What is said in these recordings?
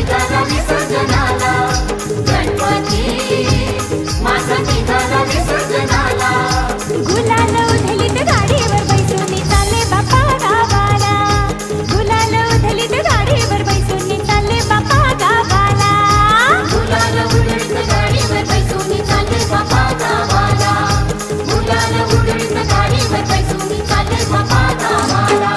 निघाला विसर्जनाला गणपती माझा निघाला विसर्जनाला गुलाल उधळीत गाडीवर बैसून चालले बाप्पा गावाला गुलाल उधळीत गाडीवर बैसून चालले बाप्पा गावाला गुलाल उधळीत गाडीवर बैसून चालले बाप्पा गावाला गुलाल उधळीत गाडीवर बैसून चालले बाप्पा गावाला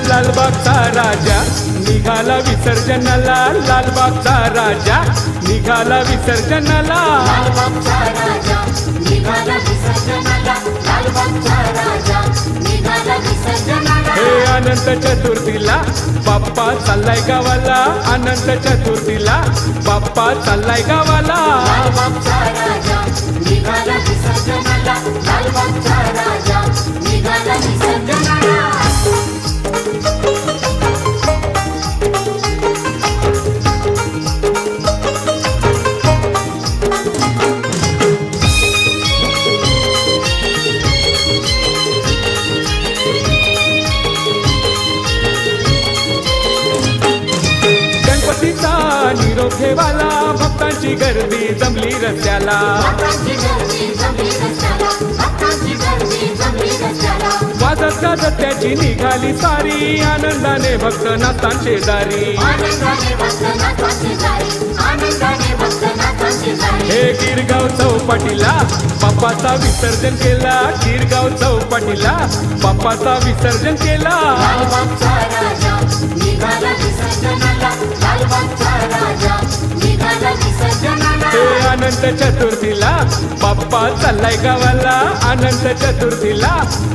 लालबागचा राजा निघाला विसर्जनाला लालबागचा राजा निघाला विसर्जनाला लालबागचा राजा निघाला विसर्जनाला लालबागचा राजा निघाला विसर्जनाला हे अनंत चतुर्थीला बाप्पा चाललाय गावाला अनंत चतुर्थीला बाप्पा चाललाय गावाला लालबागचा राजा निघाला विसर्जनाला लालबागचा राजा निघाला विसर्जनाला गणपतीचा निरोप घेवाला भक्तांची गर्दी जमली रस्त्याला वाजत गाजत त्याची निघाली सारी आनंदाने भक्त नाचतात शेजारी हे गिरगाव चौपाटीला बाप्पाचा विसर्जन केला गिरगाव चौपाटीला बाप्पाचा विसर्जन केला लालबागचा राजा निघाला विसर्जनाला लालबागचा राजा निघाला विसर्जनाला हे अनंत चतुर्थीला बाप्पा चाललाय गावाला अनंत चतुर्थीला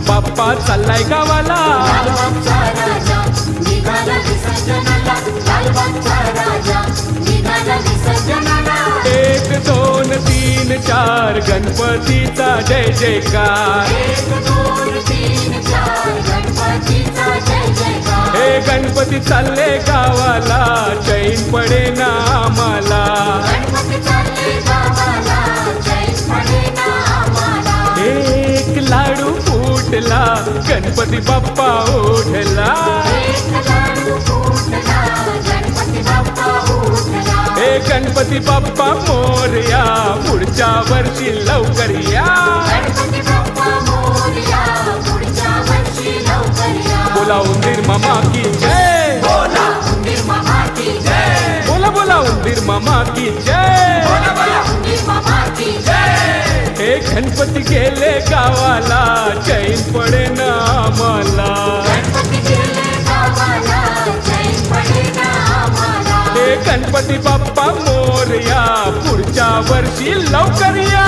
बाप्पा चाललाय गावाला लालबागचा राजा निघाला विसर्जनाला लालबागचा राजा निघाला विसर्जनाला 1 2 3 4 गणपतीचा जय जयकार 1 2 3 4 गणपतीचा जय जयकार हे गणपती चालले गावाला चैन पडे ना आम्हाला गणपती चालले गावाला जय पडे ना आम्हाला एक लाडू फुटला गणपती बाप्पा उठला एक लाडू फुटला गणपती बाप्पा उठला हे गणपती बाप्पा मोरया पुढच्या वर्षी लवकर या गणपती बाप्पा मोरया पुढच्या वर्षी लवकर या बोला उंदीर मामा की जय बोला उंदीर मामा की जय बोला बोला उंदीर मामा की जय बोला बोला उंदीर मामा की जय हे गणपती गेले गावाला चैन पडे ना आम्हाला गणपती गेले गावाला जय पडे ना आम्हाला हे गणपती बाप्पा मोरया पुढच्या वर्षी लवकर या